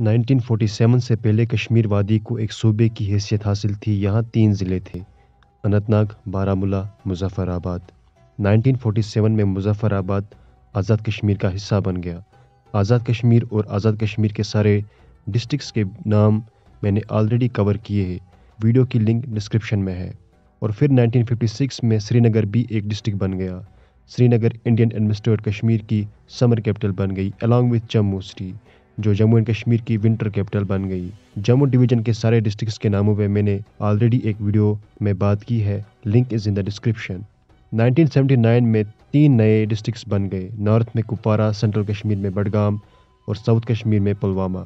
1947 से पहले कश्मीर वादी को एक सूबे की हैसियत हासिल थी। यहाँ 3 ज़िले थे: अनंतनाग, बारामूला, मुजफ्फराबाद। 1947 में मुजफ्फराबाद आज़ाद कश्मीर का हिस्सा बन गया। आज़ाद कश्मीर और आज़ाद कश्मीर के सारे डिस्ट्रिक्ट्स के नाम मैंने ऑलरेडी कवर किए हैं, वीडियो की लिंक डिस्क्रिप्शन में है। और फिर 1956 में श्रीनगर भी एक डिस्ट्रिक्ट बन गया। श्रीनगर इंडियन एडमिनिस्ट्रेटेड कश्मीर की समर कैपिटल बन गई, अलॉन्ग विथ जम्मू सिटी, जो जम्मू एंड कश्मीर की विंटर कैपिटल बन गई। जम्मू डिवीजन के सारे डिस्ट्रिक्ट्स के नामों पे मैंने ऑलरेडी एक वीडियो में बात की है, link is in the description. 1979 में 3 नए डिस्ट्रिक्ट्स बन गए, नॉर्थ में कुपवारा, सेंट्रल कश्मीर में बडगाम और साउथ कश्मीर में पुलवामा।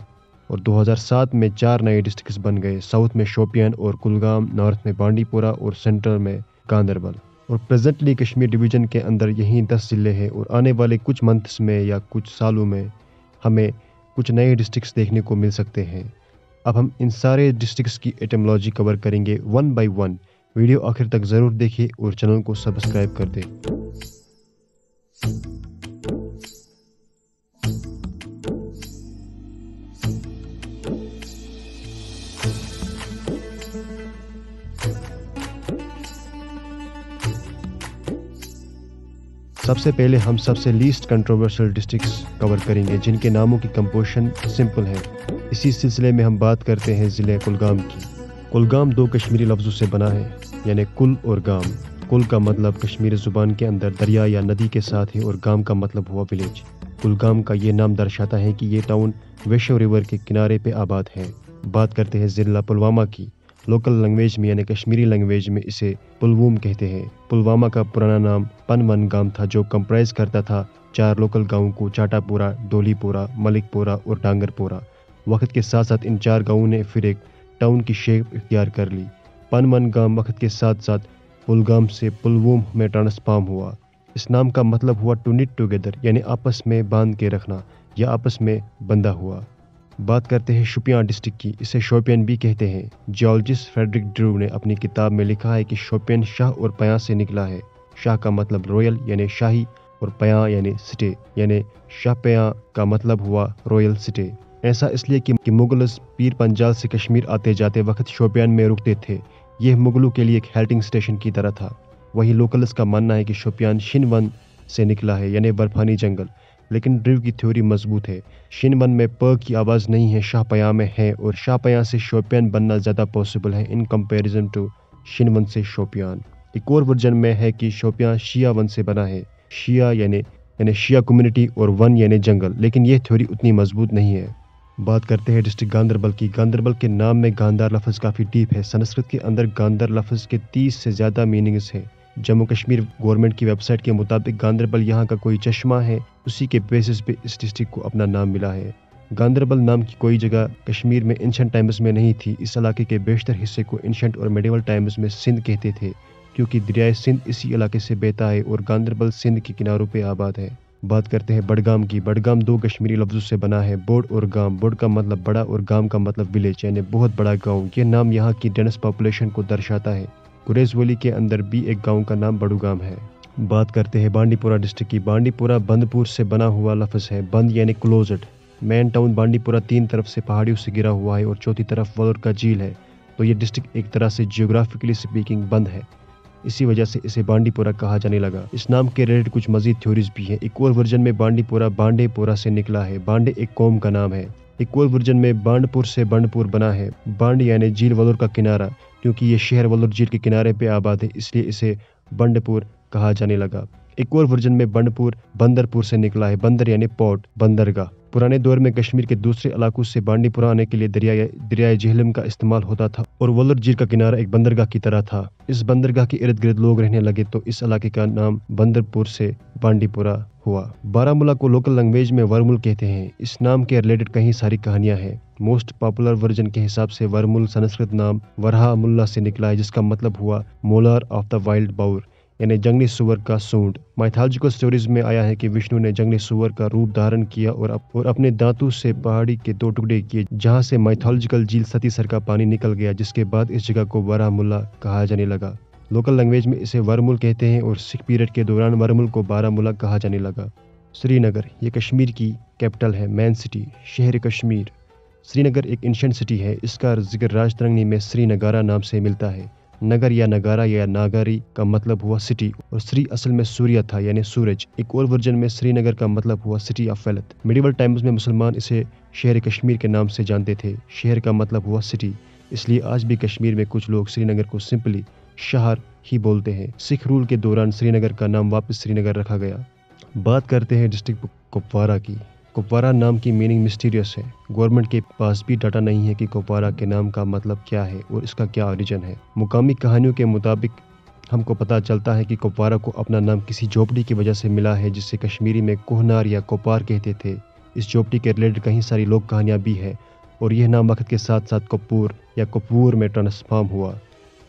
और 2007 में 4 नए डिस्ट्रिक्ट्स बन गए, साउथ में शोपियान और कुलगाम, नॉर्थ में बांडीपुरा और सेंट्रल में गांदरबल। और प्रेजेंटली कश्मीर डिवीजन के अंदर यही 10 ज़िले हैं और आने वाले कुछ मंथ्स में या कुछ सालों में हमें कुछ नए डिस्ट्रिक्ट्स देखने को मिल सकते हैं। अब हम इन सारे डिस्ट्रिक्ट्स की एटिमोलॉजी कवर करेंगे 1 by 1। वीडियो आखिर तक ज़रूर देखिए और चैनल को सब्सक्राइब कर दें। सबसे पहले हम सबसे लीस्ट कंट्रोवर्शियल डिस्ट्रिक्ट्स कवर करेंगे जिनके नामों की कंपोजिशन सिंपल है। इसी सिलसिले में हम बात करते हैं ज़िले कुलगाम की। कुलगाम 2 कश्मीरी लफ्ज़ों से बना है, यानी कुल और गाम। कुल का मतलब कश्मीरी ज़ुबान के अंदर दरिया या नदी के साथ है और गाम का मतलब हुआ विलेज। कुलगाम का ये नाम दर्शाता है कि ये टाउन वैशो रिवर के किनारे पे आबाद है। बात करते हैं ज़िला पुलवामा की। लोकल लैंग्वेज में यानी कश्मीरी लैंग्वेज में इसे पुलवूम कहते हैं। पुलवामा का पुराना नाम पनमन गांव था, जो कंप्राइज करता था 4 लोकल गांवों को, चाटापुरा, डोलीपुरा, मलिकपुरा और डांगरपुरा। वक्त के साथ साथ इन 4 गांवों ने फिर एक टाउन की शेप इख्तियार कर ली। पनमन गांव वक्त के साथ साथ पुलगाम से पुलवूम में ट्रांसफॉर्म हुआ। इस नाम का मतलब हुआ टू निट टुगेदर, यानी आपस में बांध के रखना या आपस में बंधा हुआ। बात करते हैं शोपियान डिस्ट्रिक्ट की। इसे शोपियान भी कहते हैं। जियोलॉजिस्ट फ्रेडरिक ड्रू ने अपनी किताब में लिखा है कि शोपियान शाह और पयां से निकला है। शाह का मतलब रॉयल यानी शाही और पयां यानी सिटे, यानी शाह पयां का मतलब हुआ रॉयल सिटे। ऐसा इसलिए कि मुगल्स पीर पंजाल से कश्मीर आते जाते वक्त शोपियान में रुकते थे। यह मुगलों के लिए एक हेल्टिंग स्टेशन की तरह था। वहीं लोकल्स का मानना है कि शोपियान शिनवन से निकला है, यानी बर्फानी जंगल। लेकिन ड्रिव की थ्योरी मजबूत है। शिनवन में प की आवाज़ नहीं है, शाह पयां में है, और शाह पयां से शोपियान बनना ज़्यादा पॉसिबल है इन कंपैरिजन टू शिनवन से शोपियान। एक और वर्जन में है कि शोपियान शिया वन से बना है। शिया यानी शिया कम्युनिटी और वन यानी जंगल, लेकिन यह थ्योरी उतनी मजबूत नहीं है। बात करते हैं डिस्ट्रिक्ट गांदरबल की। गांदरबल के नाम में गांधार लफ्ज़ काफ़ी डीप है। संस्कृत के अंदर गांधार लफ्ज़ के 30 से ज़्यादा मीनिंग्स हैं। जम्मू कश्मीर गवर्नमेंट की वेबसाइट के मुताबिक गांदरबल यहाँ का कोई चश्मा है, उसी के बेसिस पे इस डिस्ट्रिक्ट को अपना नाम मिला है। गांदरबल नाम की कोई जगह कश्मीर में एंशंट टाइम्स में नहीं थी। इस इलाके के बेशतर हिस्से को एंशंट और मेडिवल टाइम्स में सिंध कहते थे, क्योंकि दरियाए सिंध इसी इलाके से बहता है और गांदरबल सिंध के किनारों पे आबाद है। बात करते हैं बडगाम की। बडगाम 2 कश्मीरी लफ्ज़ों से बना है, बोड और गाम। बोड का मतलब बड़ा और गाम का मतलब विलेज, यानी बहुत बड़ा गाँव। ये नाम यहाँ की डेंस पॉपुलेशन को दर्शाता है। गुरेज वैली के अंदर भी एक गांव का नाम बड़ूगाम है। बात करते हैं बांडीपुरा डिस्ट्रिक्ट की। बांडीपुरा बंदपुर से बना हुआ लफ्ज़ है। बंद यानी क्लोज्ड। मेन टाउन बांडीपुरा 3 तरफ से पहाड़ियों से घिरा हुआ है और चौथी तरफ वलोर का झील है, तो ये डिस्ट्रिक्ट एक तरह से जियोग्राफिकली स्पीकिंग बंद है। इसी वजह से इसे बांडीपुरा कहा जाने लगा। इस नाम के रिलेटेड कुछ मजीद थ्योरीज भी हैं। एक और वर्जन में बांडीपुरा बांडेपुरा से निकला है। बांडे एक कौम का नाम है। एक और वर्जन में बांडपुर से बंडपुर बना है। बांड यानी झील वलोर का किनारा, क्योंकि ये शहर वलोर झील के किनारे पे आबाद है, इसलिए इसे बंडपुर कहा जाने लगा। एक और वर्जन में बंडपुर बंदरपुर से निकला है। बंदर यानी पोर्ट, बंदरगाह। पुराने दौर में कश्मीर के दूसरे इलाकों से बांडीपुरा आने के लिए दरियाए झेलम का इस्तेमाल होता था और वलोर झील का किनारा एक बंदरगाह की तरह था। इस बंदरगाह के इर्द गिर्द लोग रहने लगे, तो इस इलाके का नाम बंदरपुर से बांडीपुरा हुआ। बारामूला को लोकल लैंग्वेज में वर्मुल कहते हैं। इस नाम के रिलेटेड कई सारी कहानियां हैं। मोस्ट पॉपुलर वर्जन के हिसाब से वर्मुल संस्कृत नाम वरहा मुल्ला से निकला है, जिसका मतलब हुआ मोलर ऑफ द वाइल्ड बाउर, यानी जंगली सुअर का सूंड। माइथोलॉजिकल स्टोरीज में आया है कि विष्णु ने जंगली सुअर का रूप धारण किया और अपने दांतों से पहाड़ी के 2 टुकड़े किए, जहां से माइथोलॉजिकल झील सतीसर का पानी निकल गया, जिसके बाद इस जगह को बारामूला कहा जाने लगा। लोकल लैंग्वेज में इसे वर्मुल कहते हैं और सिख पीरियड के दौरान वर्मुल को बारामूला कहा जाने लगा। श्रीनगर ये कश्मीर की कैपिटल है, मेन सिटी, शहर कश्मीर। سری نگر ایک انشنٹ سٹی ہے، اس کا ذکر راج ترنگنی میں سری نگارا نام سے ملتا ہے۔ نگر یا نگارا یا ناگاری کا مطلب ہوا سٹی، اور سری اصل میں سوریا تھا یعنی سورج۔ ایک اور ورژن میں سری نگر کا مطلب ہوا city of wealth. Medieval Times میں مسلمان اسے شہر کشمیر کے نام سے جانتے تھے۔ شہر کا مطلب ہوا سٹی، اس لیے آج بھی کشمیر میں کچھ لوگ سری نگر کو سمپلی شہر ہی بولتے ہیں۔ سکھ رول کے دوران سری نگر کا نام واپس سری نگر رکھا گیا۔ بات کرتے ہیں ڈسٹرکٹ کپوارہ کی۔ کپوارہ نام کی میننگ مسٹیریس ہے۔ گورنمنٹ کے پاس بھی ڈاٹا نہیں ہے کہ کپوارہ کے نام کا مطلب کیا ہے اور اس کا کیا اوریجن ہے۔ مقامی کہانیوں کے مطابق ہم کو پتہ چلتا ہے کہ کپوارہ کو اپنا نام کسی جھوپڑی کی وجہ سے ملا ہے جسے کشمیری میں کوہنار یا کوپار کہتے تھے۔ اس جھوپڑی کے ریلیٹڈ کہیں ساری لوک کہانیاں بھی ہیں اور یہ نام وقت کے ساتھ ساتھ کپور یا کپور میں ٹرانسفارم ہوا۔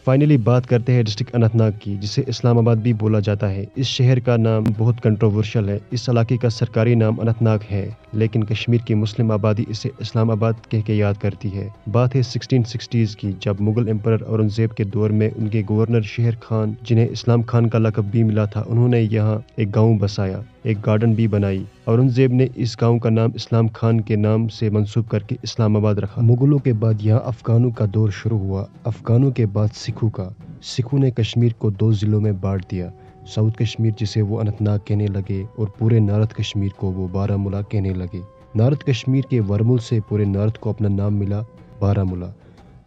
فائنلی بات کرتے ہیں ڈسٹرکٹ اننت ناگ کی، جسے اسلام آباد بھی بولا جاتا ہے۔ اس شہر کا نام بہت کنٹروورشل ہے۔ اس علاقے کا سرکاری نام اننت ناگ ہے، لیکن کشمیر کی مسلم آبادی اسے اسلام آباد کہہ کے یاد کرتی ہے۔ بات ہے 1660s کی، جب مغل امپرر اورنگزیب کے دور میں ان کے گورنر شہر خان، جنہیں اسلام خان کا لقب بھی ملا تھا، انہوں نے یہاں ایک گاؤں بسایا، ایک گارڈن بھی بنائی۔ اورنگزیب نے اس گاؤں کا نام اسلام خان کے نام سے منسوب کر کے اسلام آباد رکھا۔ مغلوں کے بعد یہاں افغانوں کا دور شروع ہوا، افغانوں کے بعد سکھوں کا۔ سکھوں نے کشمیر کو 2 ضلعوں میں بانٹ دیا، ساؤتھ کشمیر جسے وہ اننت ناگ کہنے لگے اور پورے نارتھ کشمیر کو وہ بارہ مولہ کہنے لگے۔ نارتھ کشمیر کے ورمل سے پورے نارتھ کو اپنا نام ملا بارہ مولہ،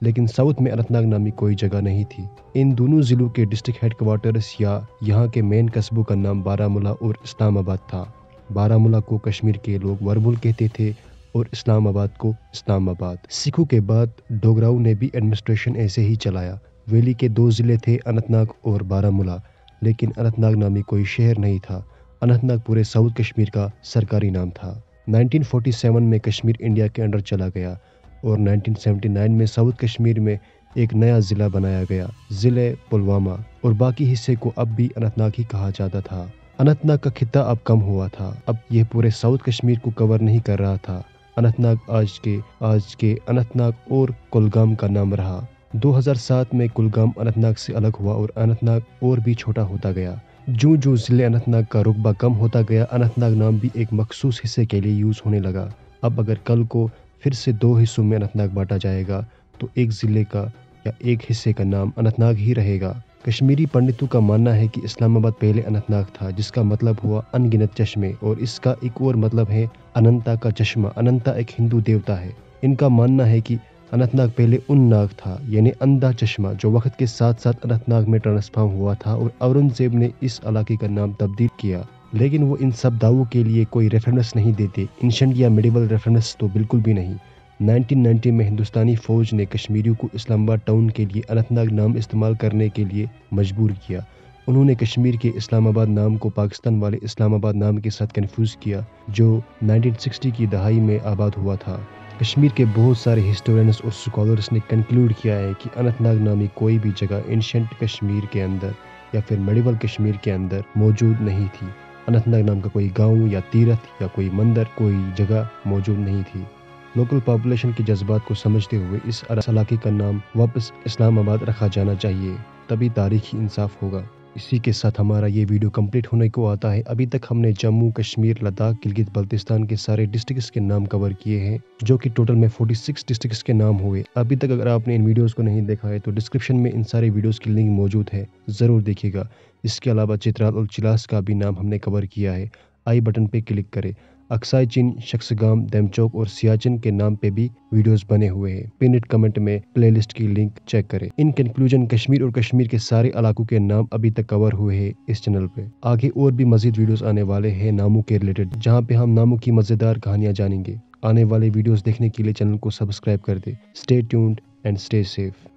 لیکن ساؤتھ میں اننت ناگ نامی کوئی جگہ نہیں تھی۔ ان دونوں ضلعوں کے ڈسٹرکٹ ہیڈ کوارٹرز یا یہاں کے مین قصبوں کا نام بارہ مولہ اور اسلام آباد تھا۔ بارہ مولہ کو کشمیر کے لوگ ورمل کہتے تھے اور اسلام آباد کو اسلام آباد۔ سکھوں کے بعد ڈوگراؤں نے بھی ایڈمنسٹریشن ایسے ہی چلایا۔ ویلی کے 2 ضلع تھے، اننت ناگ اور بارہ مولہ، لیکن اننت ناگ نامی کوئی شہر نہیں تھا۔ اننت ناگ پورے ساؤتھ کشمیر کا سرکاری نام تھا۔ 1947 میں کشمیر انڈیا کے انڈر چلا گیا اور 1979 میں ساؤتھ کشمیر میں ایک نیا ضلع بنایا گیا، ضلع پلوامہ، اور باقی حصے کو اب بھی اننت ناگ ہی کہا جاتا تھا۔ اننت ناگ کا خطہ اب کم ہوا تھا، اب یہ پورے ساؤتھ کشمیر کو کور نہیں کر رہا تھا۔ اننت ناگ آج کے اننت ناگ اور کولگام کا نام رہا۔ 2007 میں کولگام اننت ناگ سے الگ ہوا اور اننت ناگ اور بھی چھوٹا ہوتا گیا۔ جو ضلع اننت ناگ کا رقبہ کم ہوتا گیا، اننت ناگ نام بھی ایک مخصوص حصے کے لیے یوز ہونے لگا۔ اب اگر کل کو پھر سے 2 حصوں میں اننت ناگ بانٹا جائے گا تو ایک ضلع کا یا ایک حصے کا نام اننت ناگ ہی رہے گا۔ کشمیری پنڈتوں کا ماننا ہے کہ اسلام آباد پہلے اننت ناگ تھا، جس کا مطلب ہوا ان گنت چشمے، اور اس کا ایک اور مطلب ہے اننتا کا چشمہ۔ اننتا ایک ہندو دیوتا ہے۔ ان کا ماننا ہے کہ اننت ناگ پہلے ان ناگ تھا، یعنی اندھا چشمہ، جو وقت کے ساتھ ساتھ اننت ناگ میں ٹرانسفارم ہوا تھا اور اورنگزیب نے اس علاقے کا نام تبدیل کیا۔ لیکن وہ ان سب دعووں کے لیے کوئی ریفرنس نہیں دیتے، انشنٹ یا میڈیول ریفرنس تو بالکل بھی نہیں۔ 1990 میں ہندوستانی فوج نے کشمیریوں کو اسلام آباد ٹاؤن کے لیے اننت ناگ نام استعمال کرنے کے لیے مجبور کیا۔ انہوں نے کشمیر کے اسلام آباد نام کو پاکستان والے اسلام آباد نام کے ساتھ کنفیوز کیا، جو 1960 کی دہائی میں آباد ہوا تھا۔ کشمیر کے بہت سارے ہسٹورینز اور سکالرز نے کنکلوڈ کیا ہے کہ اننت ناگ نامی کوئی بھی جگہ اینشنٹ کشمیر کے اندر یا پھر میڈیول کشمیر کے اندر موجود نہیں تھی۔ اننت ناگ نام کا کوئی گاؤں یا تیرتھ یا کوئی مندر، کوئی جگہ موجود نہیں تھی۔ لوکل پاپولیشن کے جذبات کو سمجھتے ہوئے اس علاقے کا نام واپس اسلام آباد رکھا جانا چاہیے، تبھی تاریخی انصاف ہوگا۔ اسی کے ساتھ ہمارا یہ ویڈیو کمپلیٹ ہونے کو آتا ہے۔ ابھی تک ہم نے جموں کشمیر، لداخ، گلگت بلتستان کے سارے ڈسٹرکٹس کے نام کور کیے ہیں، جو کہ ٹوٹل میں 46 ڈسٹرکٹس کے نام ہوئے۔ ابھی تک اگر آپ نے ان ویڈیوز کو نہیں دیکھا ہے تو ڈسکرپشن میں ان سارے ویڈیوز کی لنک موجود ہے، ضرور دیکھیے گا۔ اس کے علاوہ چترال اور چلاس کا بھی نام ہم نے کور کیا ہے، آئی بٹن پہ کلک کریں۔ اکسائی چین، شخصگام، دیمچوک اور سیاچن کے نام پہ بھی ویڈیوز بنے ہوئے ہیں، پنڈ کمنٹ میں پلے لسٹ کی لنک چیک کریں۔ ان کنکلوژن کشمیر اور کشمیر کے سارے علاقوں کے نام ابھی تک کور ہوئے ہیں اس چینل پہ۔ آگے اور بھی مزید ویڈیوز آنے والے ہیں ناموں کے ریلیٹڈ، جہاں پہ ہم ناموں کی مزیدار کہانیاں جانیں گے۔ آنے والے ویڈیوز دیکھنے کے لیے چینل کو سبسکرائب کر دیں۔ Stay tuned and stay safe.